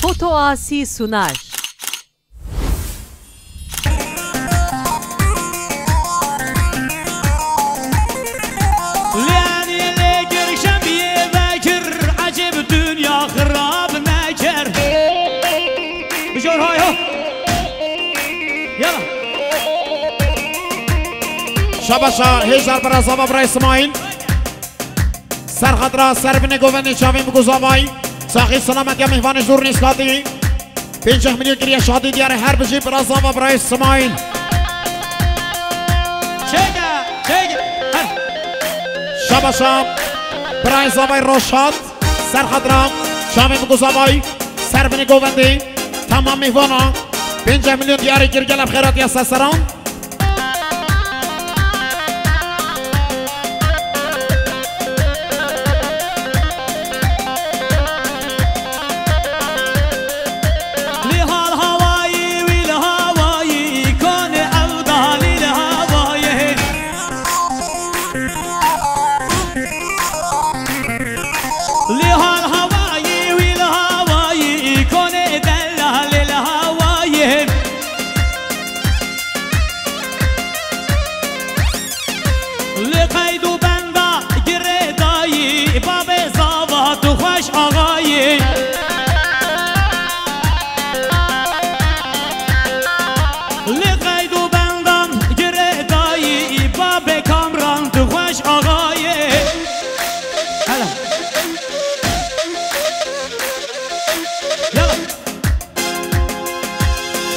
Foto Asi sunar. شباشا هزار برا زبا برای اسماعیل سرخط را سربین گووندی چاویم بگوزاوای ساخی سلامت یا مهوان جور نیسکاتی 50 میلیون گریه شادی دیاره هر بجی برا زبا برای اسماعیل شباشا برای زبای روشاد سرخط را چاویم بگوزاوای سربین گووندی تمام مهوانا 50 میلیون دیاره گرگل خیراتی از سران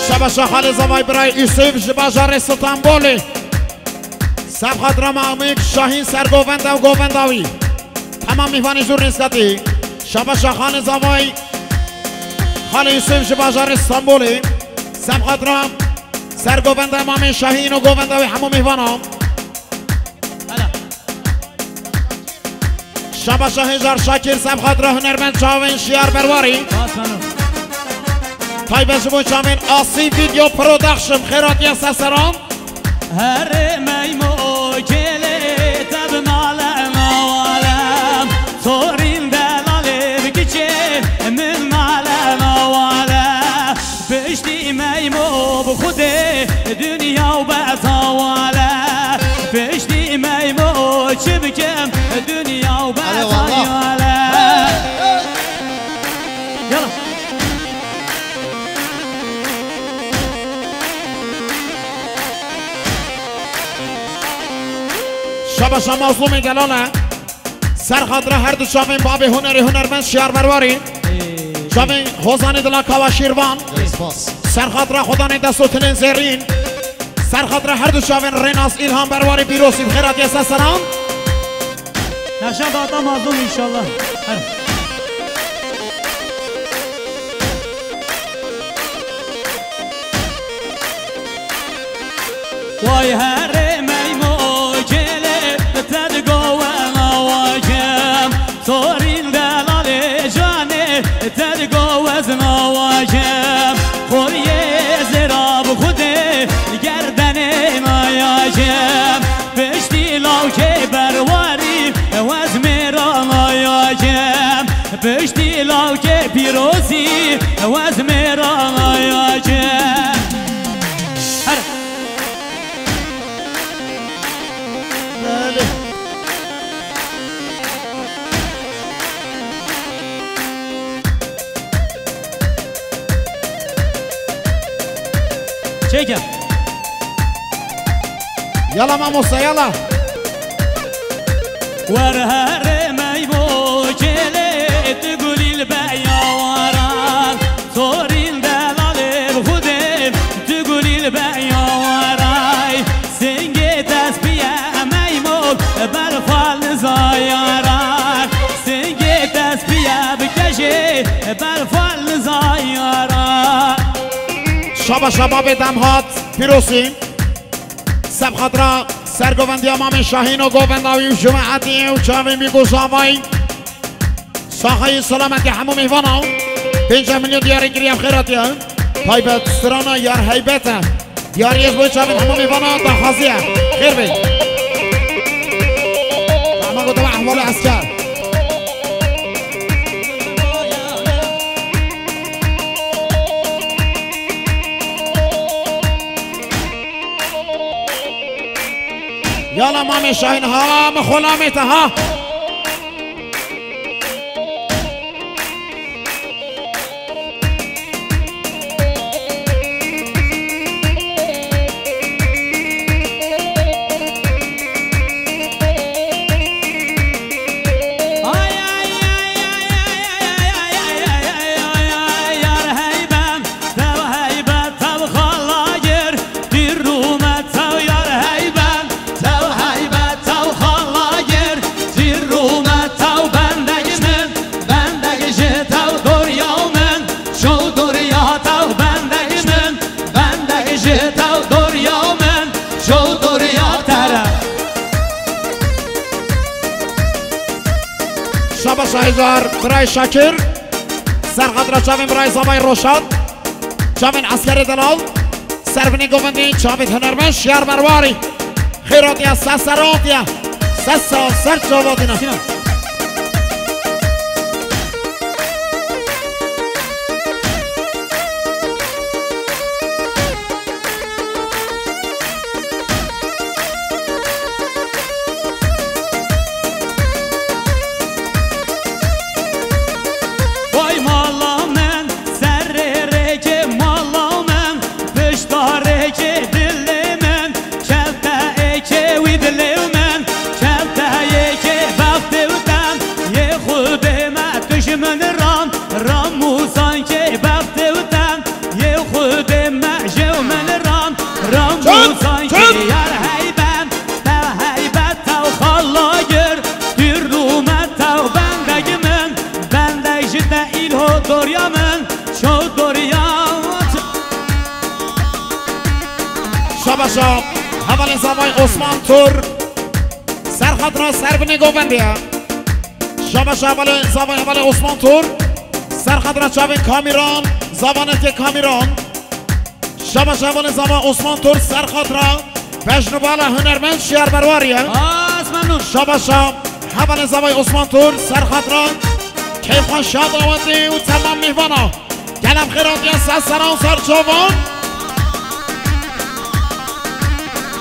شباشا خالی زوای برای ایسیب جباجار ستانبولی سبخات رام آمیک شاهین سرگوونده و گوونداوی تمام میوانی جور نیسکتی شباشا خالی زوای خالی ایسیب جباجار استانبولی سبخات رام سرگوونده امامی شاهین و گوونداوی همو میوانا شباشا هزار شاکر سبخات را هنرمند چاوین شیار برواری طيب جبون شامين آسی ویدیو پرودکشن خیراتی از سران هر میمو کلی تب مالم آوالم سورین دلالی بکچه من مالم آوالم پشتی میمو بخوده دنیا و بطاوالم پشتی میمو چه بکم دنیا و بطاوالم یلا شباشا مظلوم گلانه سرخط را هر دو شاوین باب هنرمند شیار برواری شاوین حوزانی دلا کوا شیروان سرخط را خدانی دستو تلین زیرین سرخط را هر دو شاوین ریناس ایلهام برواری بیروسی بخیراتی از سران نقشان داتا مظلوم انشالله وای هر سورين دلالي جاني تلقوا وزن واجم خوري زراب خودي گردني ما ياجم بشتي لو كي برواري وزميرا ما ياجم بشتي لو كي بيروزي وزميرا ما ياجم چیکم یلا ماموسا یلا ورهر میمو جلی تقولی البیاوران سورین دلالی بخودم تقولی البیاورای سنگ تسبیه میمو برفال زایاران سنگ تسبیه بکشی برفال زایاران شبا شباب دمهات پیروسی سبخات را سرگووندی امام شاهین و گوونداوی و جماعتی و چاوی میگوزاوی ساخه سلامتی همو میوانا 50 میلیون دیاری گریم خیراتی ها طایبت سرانا یار حیبت دیاری از بوی چاوی همو میوانا داخوازیه خیر بی اما گوتم احوال اسکر بالا مام شاهین ها مخلامت ها شاهزار برای شاکر سرخط را چاوین برای زبای روشاد چاوین اسکر دلال سربنی گوندی چاوین هنرمند شیار برواری خیراتیا سسراتیا سسا سر چاواتینا شباشا اول زبای عثمان تور سرخط را سربنی گوندیه شباشا اول زبای اول عثمان تور سرخط را چاوین کامیران زبانت کامیران شباشا اول زبای عثمان تور سرخط را پشنو بالا هنرمند شیار برواریه شباشا اول زبای عثمان تور سرخط را کیفان شاد آوندی و تمام میوانا گلم خیرات یا سران سرچوان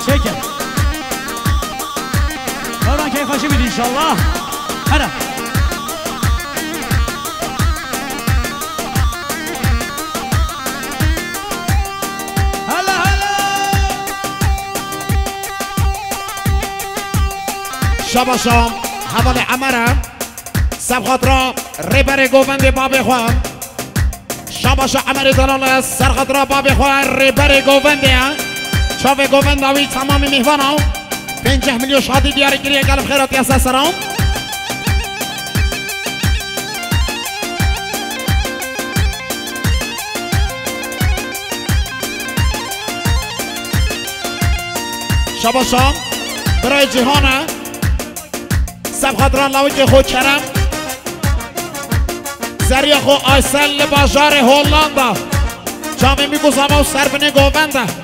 شکر دوران کیف خوشی بیدی انشالله هره هلا هلا شباشام حوال عمره سبخات را ریبر گووند باب خوان شباشا عمر دلال سرخط را باب خوان ریبر گوونده چاوه گووند آوی تمامی میهوانا 50 میلیون شادی دیاری گریه قلب خیراتی از سرام شباشا برای جهانه سبخات را لاوی خود کرم زریع خو آیسل بازار هولاندا چاوه میگوزم و سربنه گوونده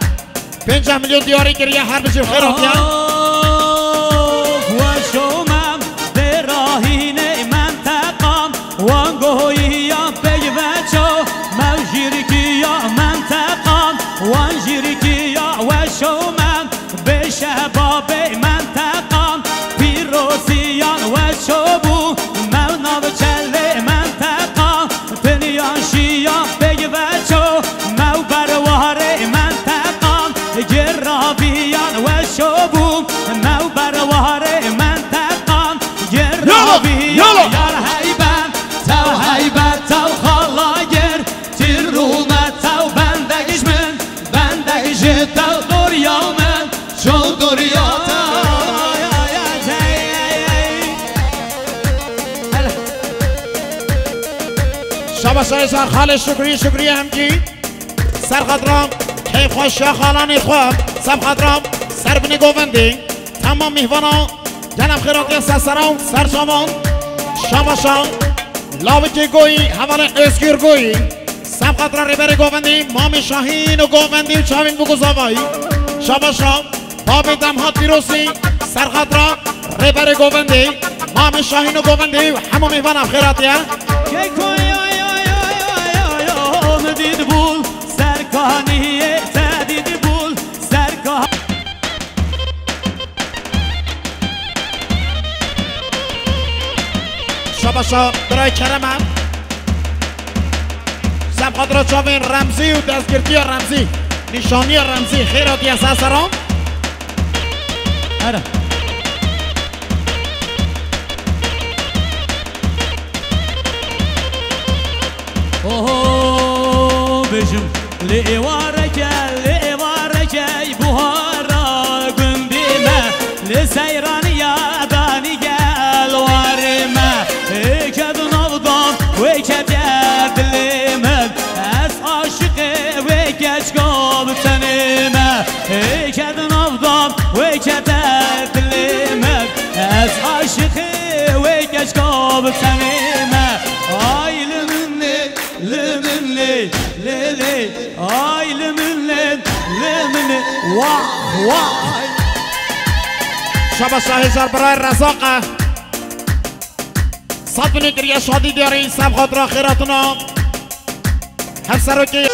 50 میلیون دیاری گریه هر بجیب خیرات یا و شومم به راهین منطقام وانگوهی یا پیوچو موجیرکی یا منطقام وانجیرکی یا و شومم به شباب منطقام پیروزیان و شبو مونا و چله منطقام پنیاشی یا پیوچو مو بروار منطقام گرابیان و شبو مو بروار منطقام گرابیان یار حیبن تو حیبت تو خالاگر تیر رومت تو بندگش من بندگش تو دوریا من شو دوریا شباشای سر خال شکری همگی سر خدرام کیف خوش یا خالانی خواب سب خدرام سر بنی گووندی تمام میهوانا گلم خیراتی سرسرام سرشامان شباشا لاوکی گویی حوال اسگیر گویی سب خدرام ریبری گووندی مام شاهین و گووندی و چاوین بگوزاوایی شباشا باب دمهات بیروسی سر خدرام ریبری گووندی مام شاهین و گووندی و همو میهوانا خیراتیه دید بول سرکانیه تدید بول سرکان باشا برای کرمم سب خاطر چاوین رمزی و دستگیرتی رمزی نشانی رمزی خیراتی از سرام اره اوه بجم لئوارك بوهارا قنديمة لسيران يا داني قال وارمة هيكد نفضم ويكد يدلمد اس عاشقي ويكد شكوب تنمة هيكد نفضم ويكد يدلمد اس عاشقي ويكد شكوب تنمة اي لمني ليلي اي لمني واه واه شبا شاهزار برای رزاقه صد بینید یه شادی داری سب خاطر خیراتونا هفسر رو که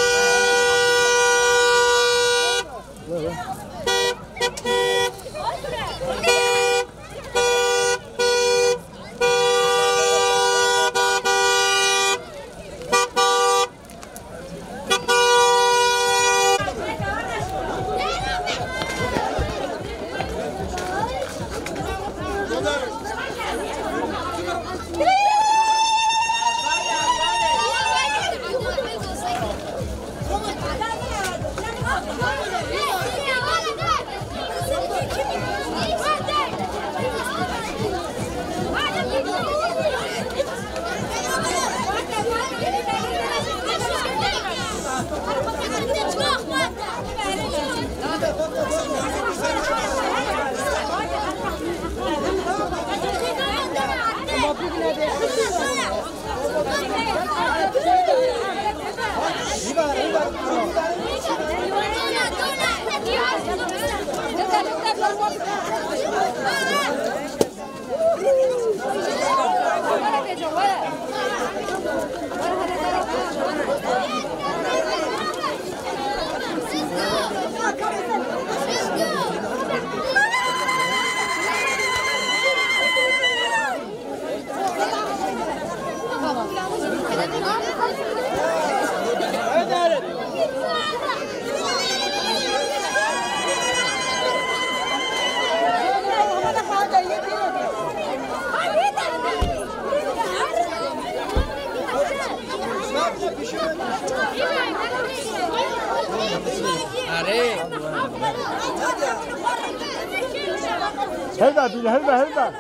هلبا بینه هلبا هلبا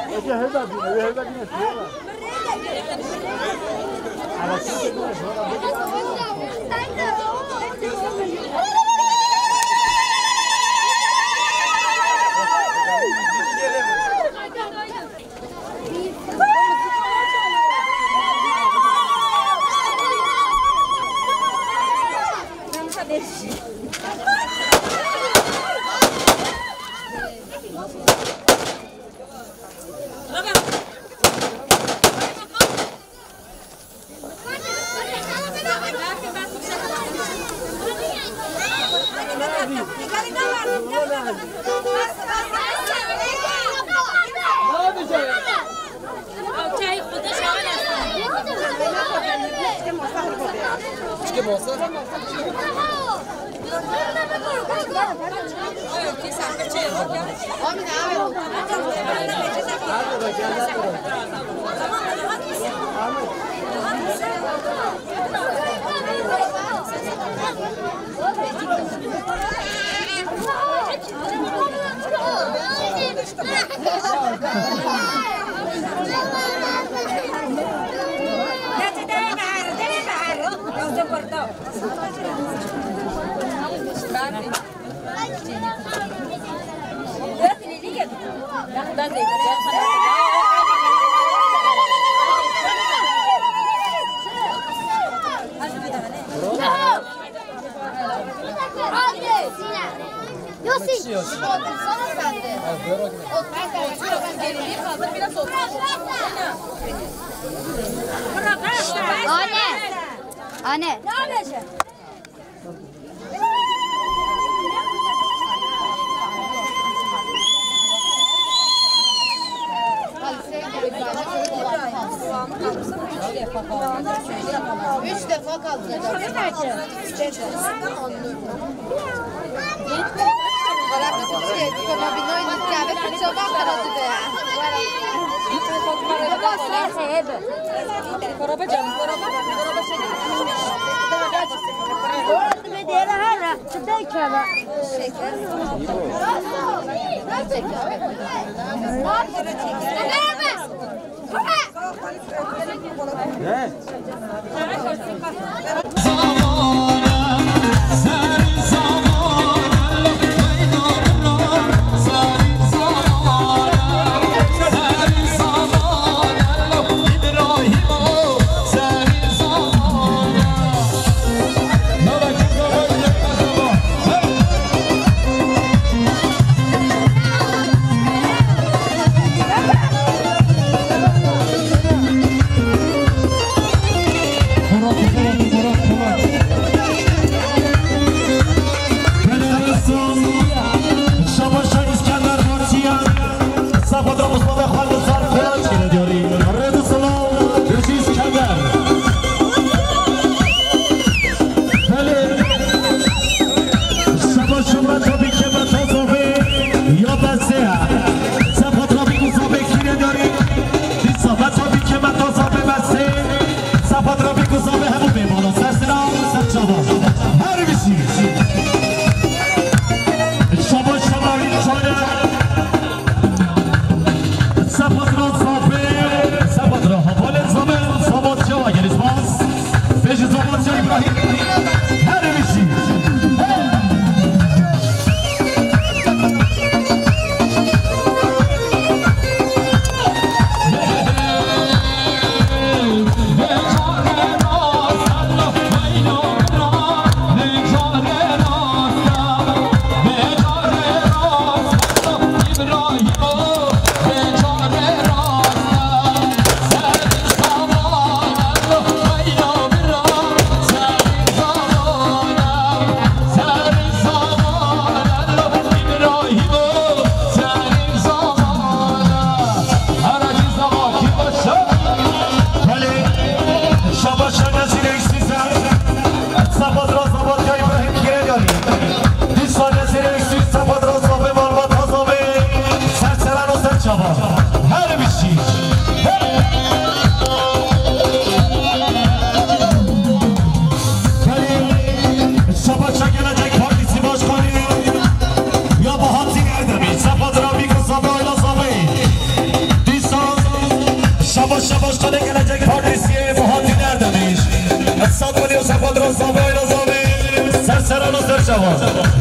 اوکی هلبا بینه هلبا بینه شیرا عرصی بینه Anne. Ne yapacağım? Üç defa kaldıracağım.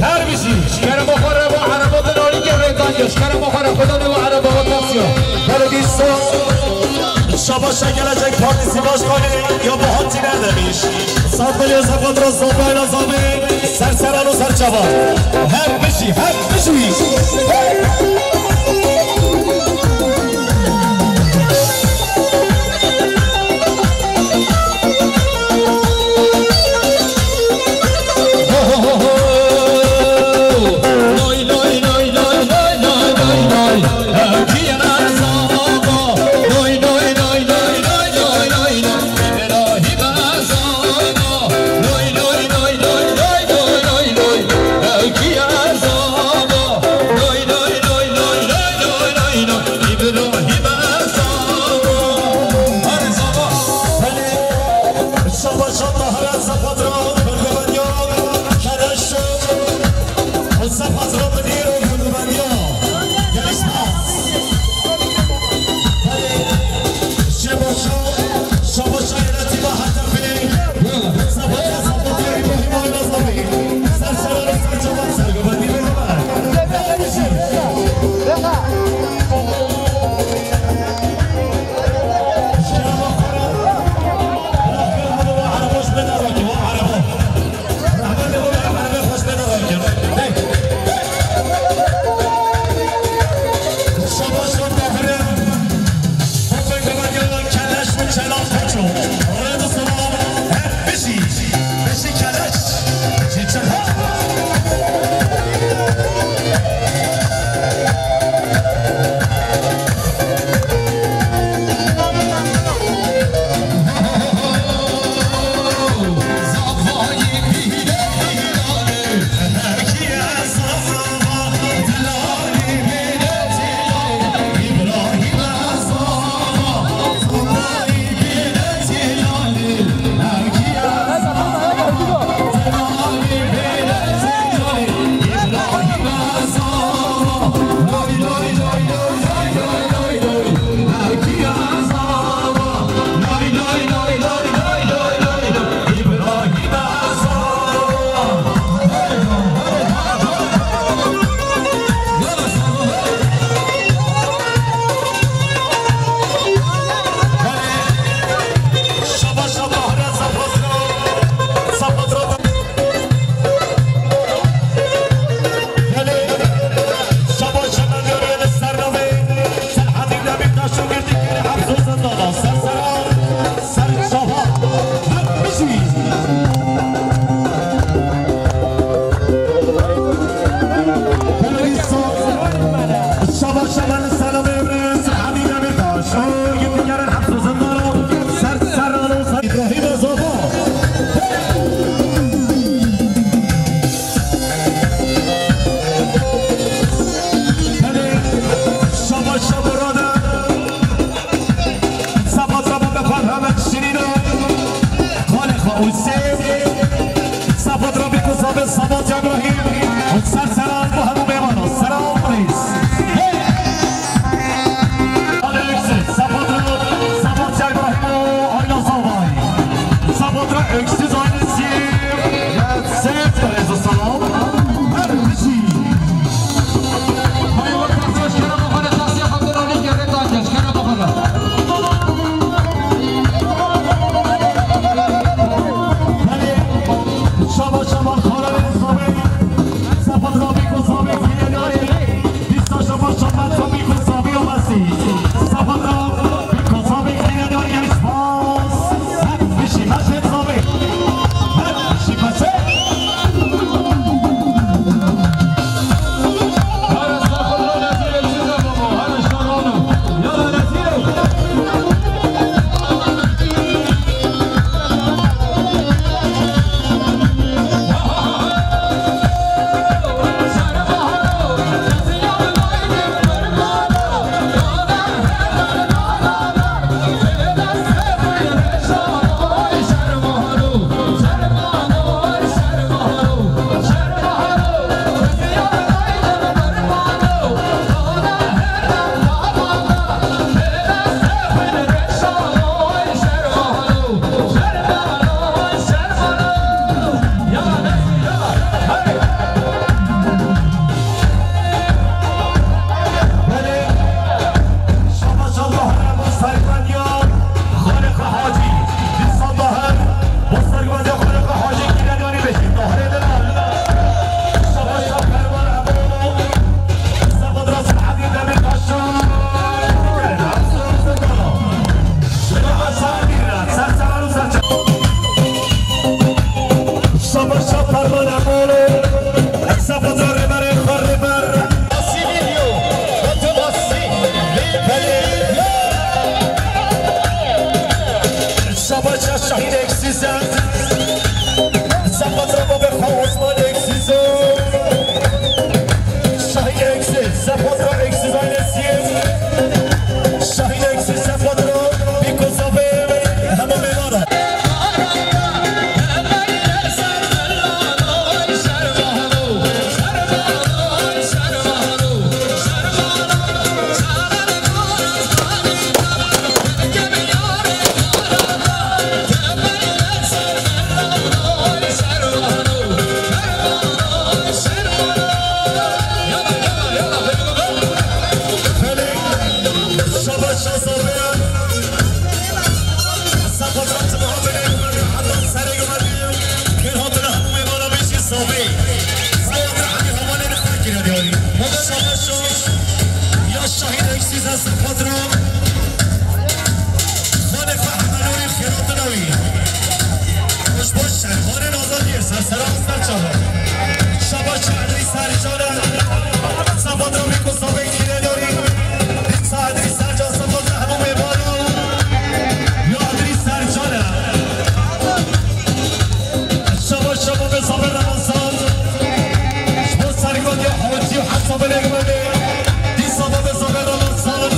هر بیشی شکر بخوره با عربات ناری که ریدان شکر بخوره خدا نو عربات ناسیو ولی دیستو شبا شکلچک پارتیسی باش کنی یا با هاتی ندمیش ساد بلیو سفاد را صبح نظامه سرسران و سرچوان هر بیشی حسب الإجمالي دي صبابة صغيرة للصاد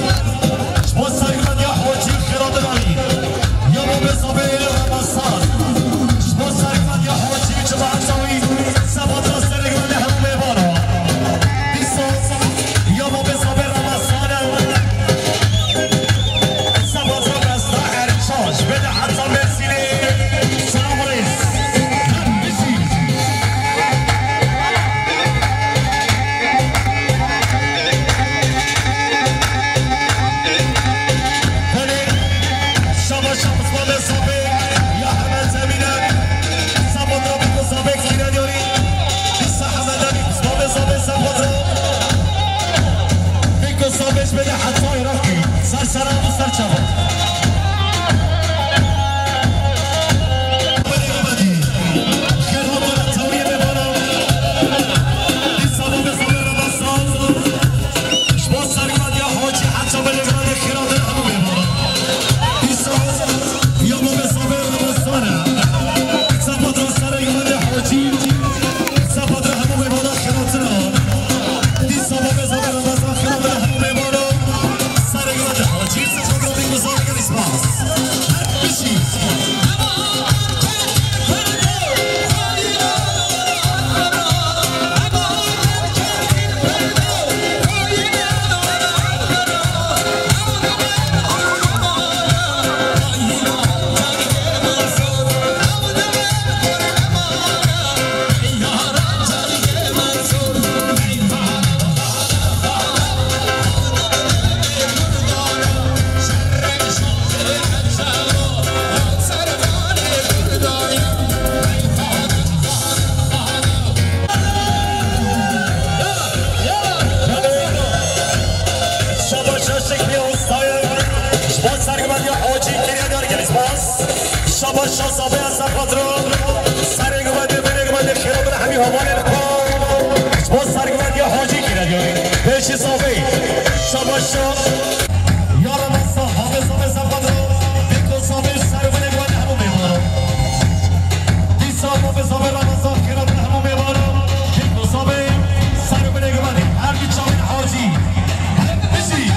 باز شبا شازابه از زفادرون سرگ اومده برگ اومده کرا بره همی همان نکن باز سرگ اومده یا حاجی گیرد یاری پیشی صافی شبا شا یارم از حافظ زفادرون دیکو صافی سرگ برگ اومده همون میبارم دیسا حافظ صافی رمضان کرا بره همون میبارم دیکو صافی سرگ برگ اومده هر بی چاوین حاجی بشی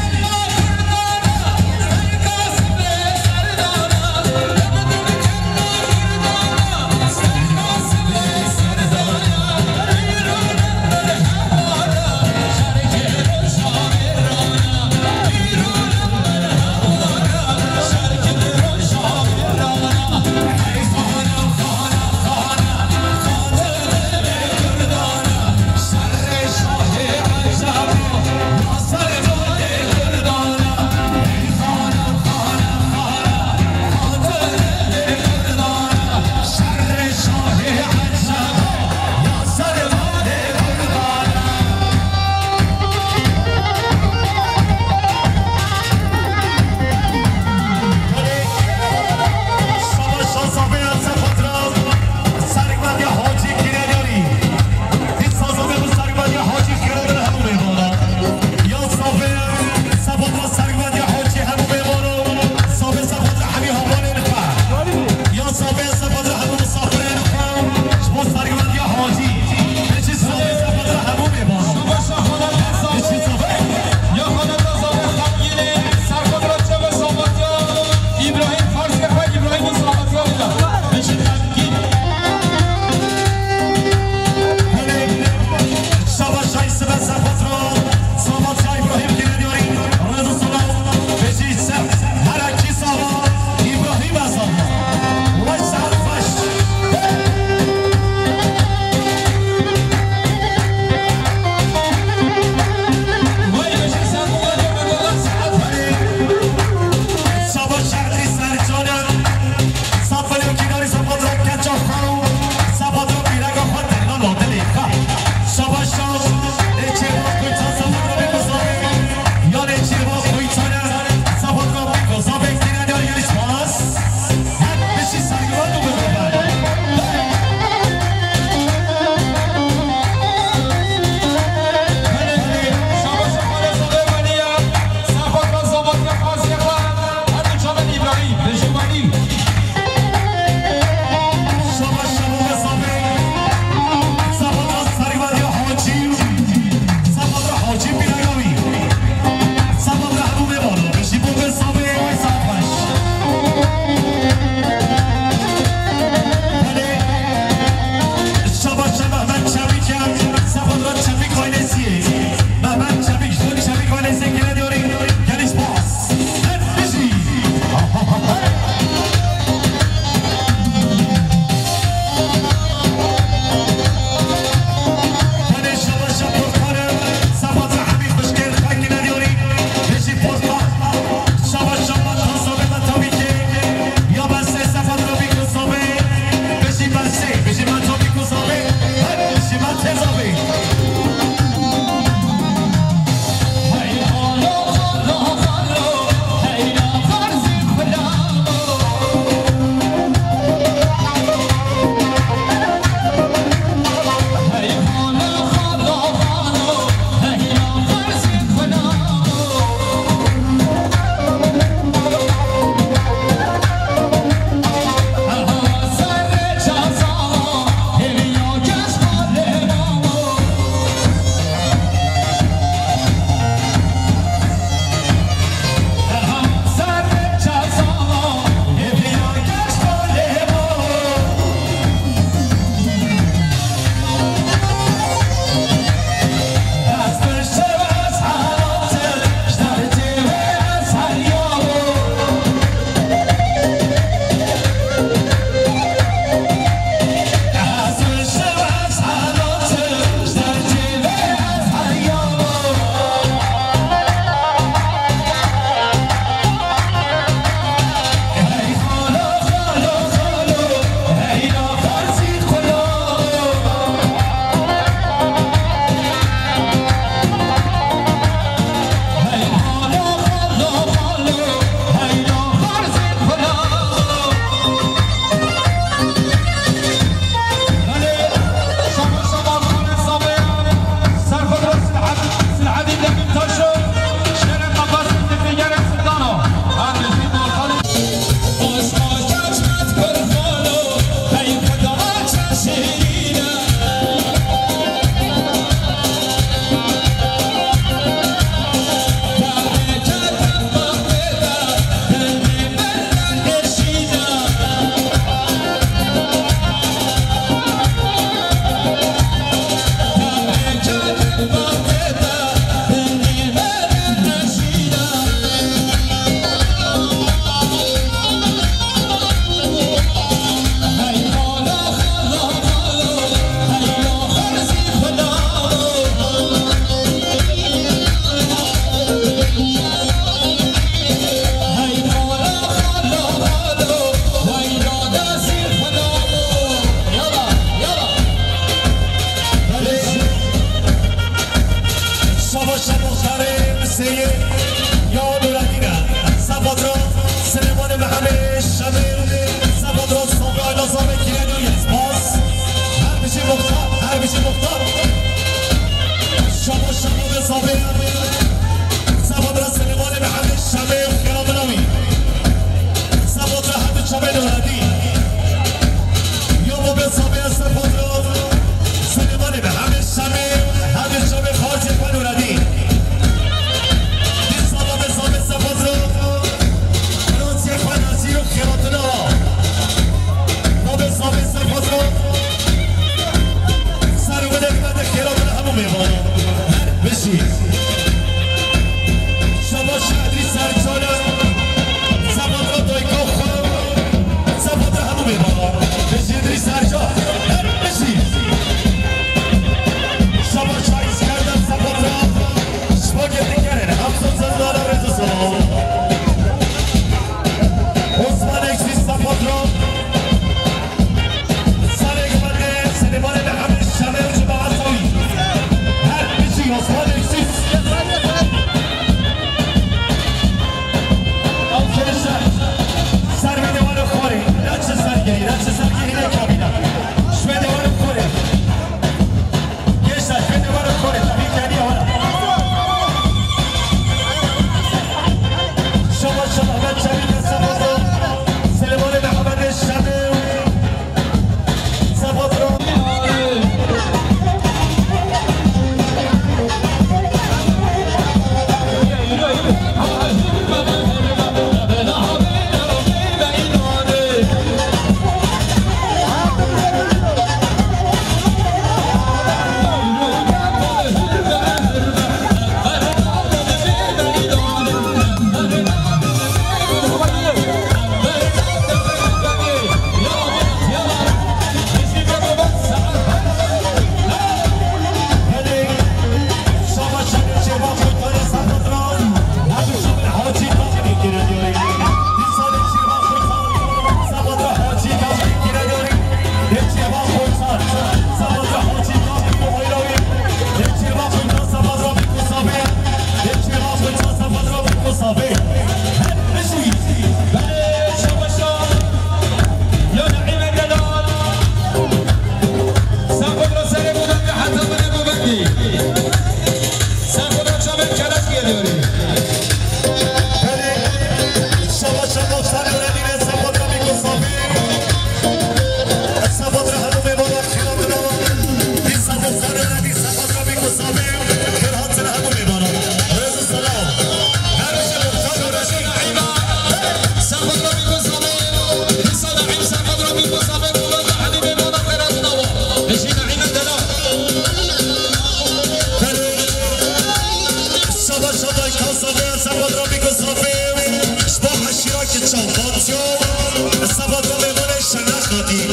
بودی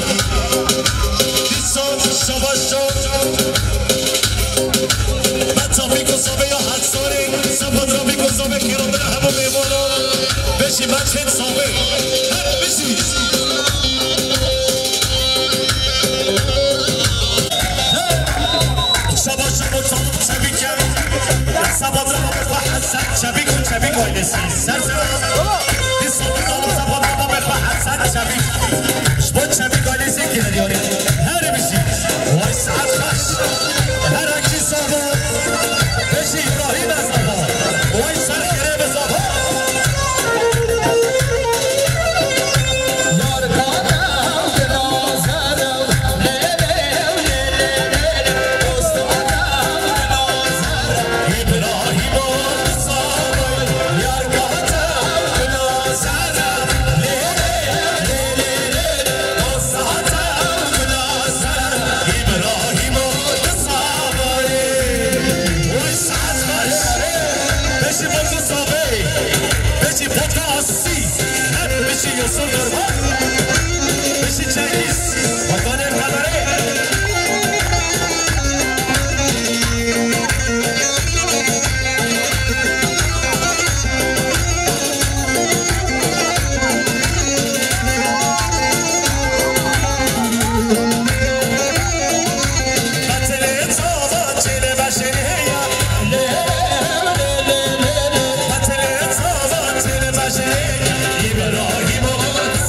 دیسان شباشو بطا میگذابه یا حد ساره سباد را میگذابه کرام بره همه میمانا بشی بچه انصابه بشی شباشو مطابق شبی کرد سباد را بفحد سر شبی کن شبی گایلسی سر دیسان مطابق سباد را بفحد سر شبی شباد شبی گایلسی کرد یاری هر بشی وای ساعت خش هر اکی ساباد بشی ابراهیم از آباد وای سر خیره به زاباد یار کانم به نازرم استادم به نازرم ابراهیم از آباد یار کانم به نازرم استادم به نازرم ابراهیم از آباد وای ساعت خش بشی بلد صابه بشی پتر آسی بشی یوسف درمان بشی چنگیز مکان ارتباره بطل اتصابات چله بشنه یا بطل اتصابات چله بشنه ابراهیم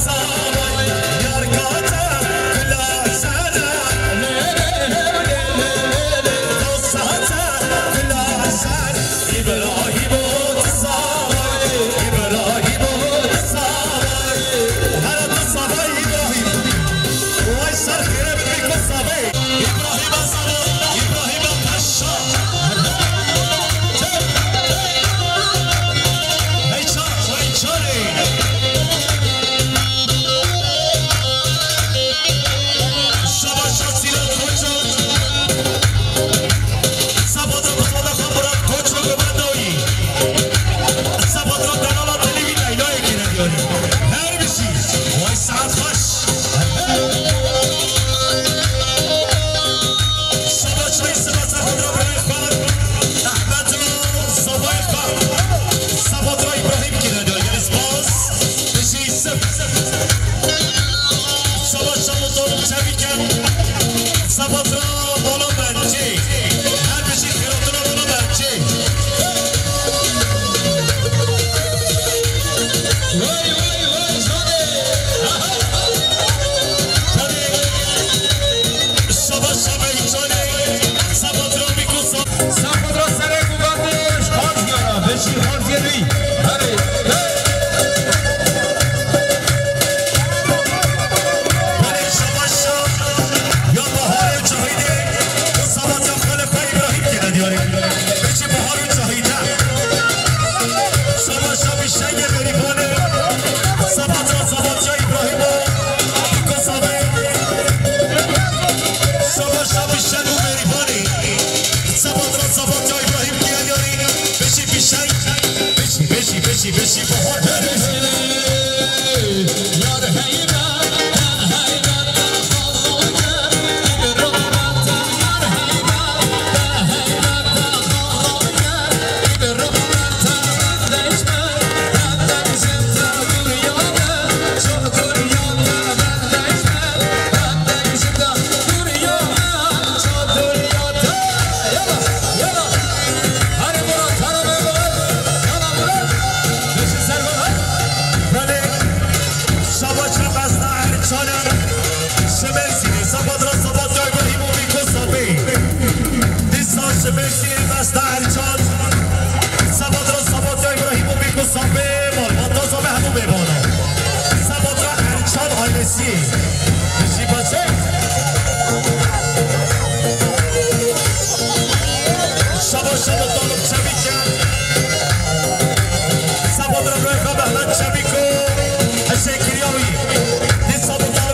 صابای یار کاتم کلا سدم دوستاتم کلا سد ابراهیم صابای ابراهیم صابای هر دو صابای ابراهیم وای سر خیره بکن صابای ابراهیم صابای ابراهیم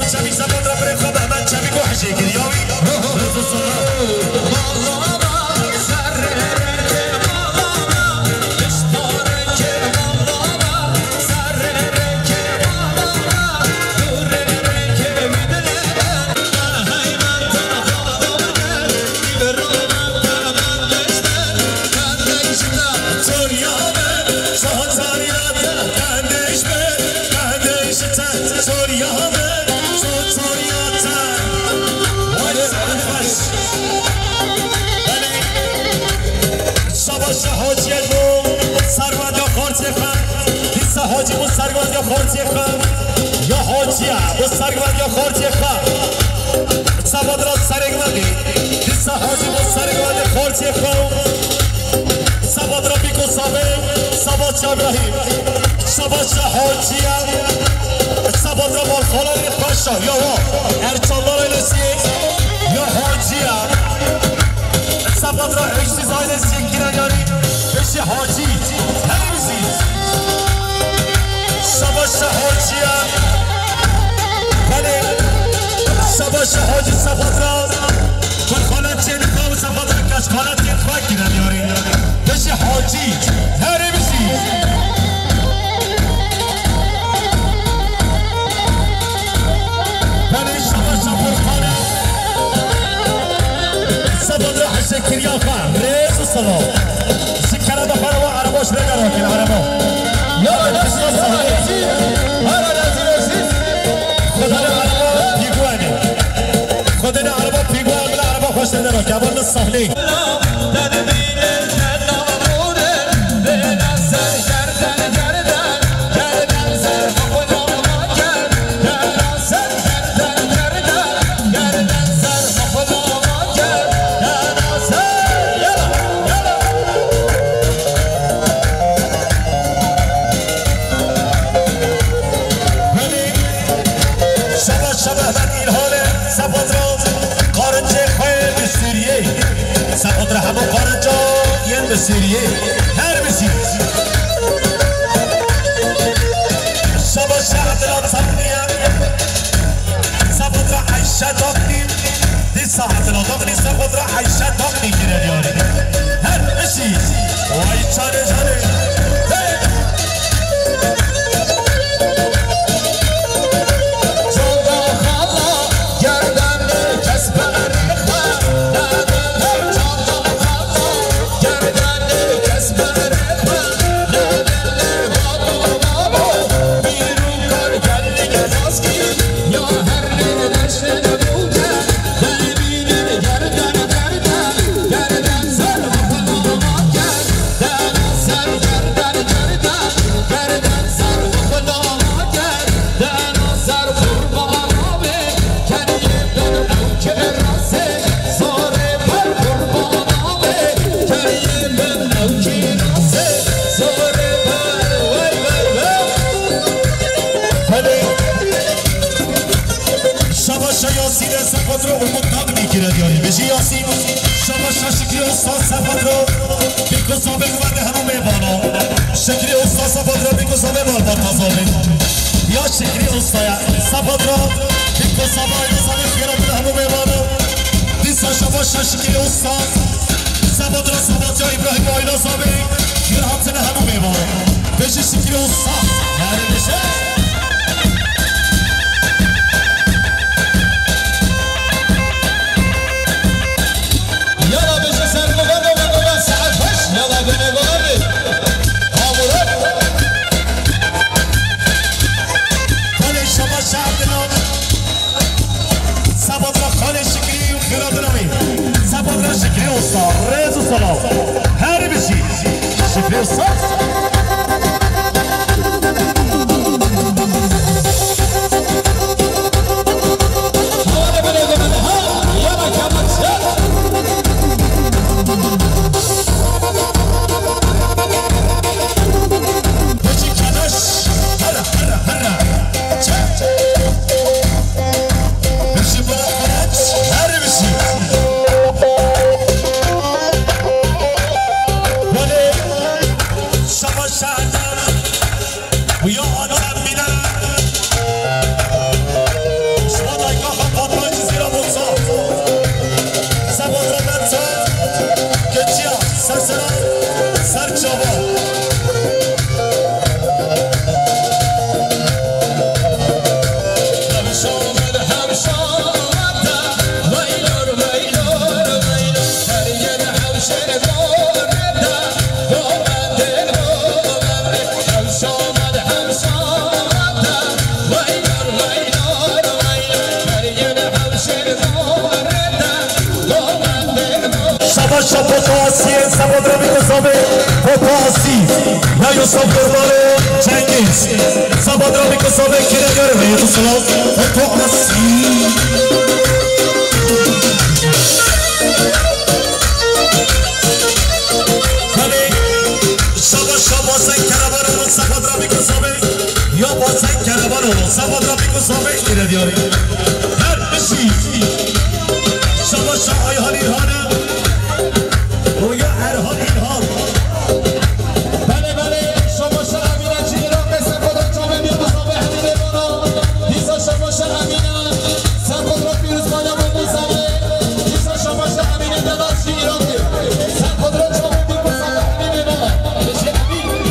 پشا حاجی و سرگرد یا خورتی خم یا حاجیه و سرگرد یا خورتی خم سباد را سرگردی دیسا حاجی و سرگرد خورتی خم سباد را بیکو سابه سباد شا ابراهیم سباد شا حاجیه سباد را بالخالان پاشا یا ها ارچالار ایلسی یا حاجیه سباد را اشتیز ایلسی گیرن یاری بشی حاجی همیزی سباش حاجیه بله سباش حاجی سباد را کن خالت چین خواه سباد را کش خالت چین خواه گیرن یاری بشی حاجی هره بسی بله سباش فرخانه سباد را حشه کریا خواه ریز و سلام شکره دفره و عرباش بگرم کن عربا یا دست صحیح هر عزیز خدا عربا پیگوانه خدا عربا پیگوان بلا عربا خوش نداره که اول صحیح سباد را همه قارنجا ین بسیریه هر بسیر شبا شهدلات سبنیم سباد را عیشه داکنیم دی ساعتلات داکنیم سباد را عیشه داکنیم گیره دیاری هر بسیر وای چانه چانه بشی یاسین شما شکری استاد سفاد رو بیکو صابه گوانده همون میبانا شکری استاد سفاد رو بیکو صابه بالبار تازابه یا شکری استاد سفاد رو بیکو صابه اینا صابه خیره بوده همون میبانا دیسا شما شکری استاد سفاد رو سفاد جا ابراهیم آینا صابه خیره همسنه همون میبانا بشی شکری استاد یعنی بشه سلام هر بشی شکری استاد سباد را میگذابه پاسی یا یوسف قربان چنگیز سباد را میگذابه کرگر میگو سلام پاسی سباد را میگذابه یا بازن کربانو سباد را میگذابه ایره دیاری هر بشی شما شاهای حال ایرانه و یا هر حال ایران بله بله شما شا امینه چی ایران سباد را چاوه میگذابه همینه بانا دیسا شما شا امینه سباد را پیروز بانا میگذابه دیسا شما شا امینه دادار چی ایران سباد را چاوه میگذابه همینه بانا بشی امین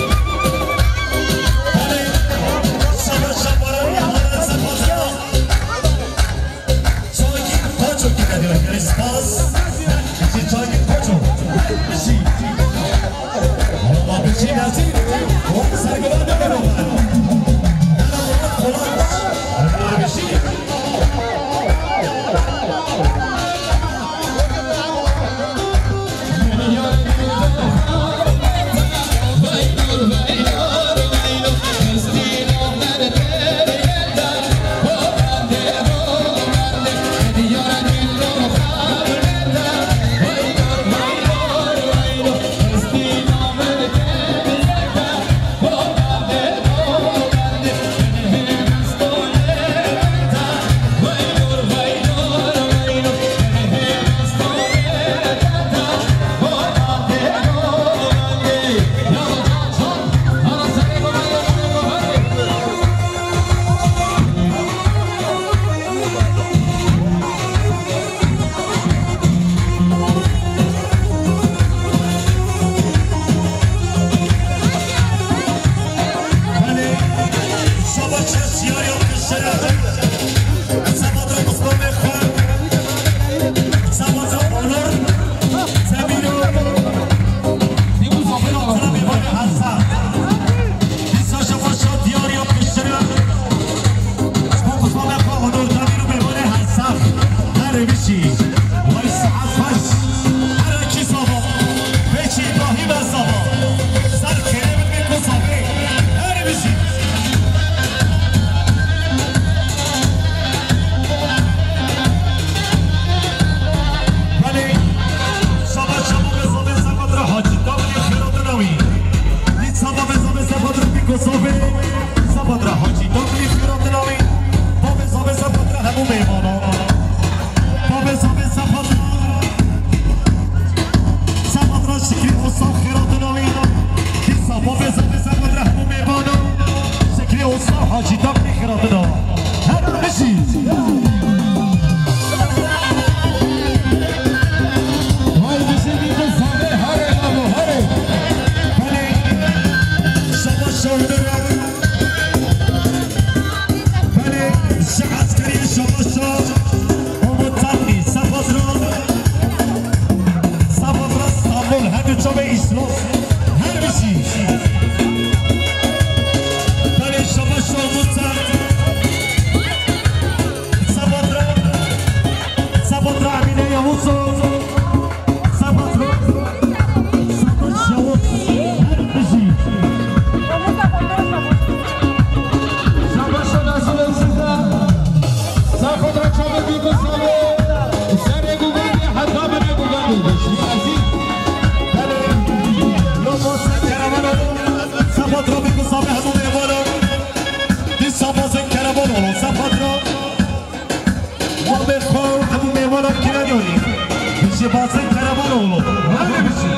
Bazı karavan oğlu. Öyle bir şey.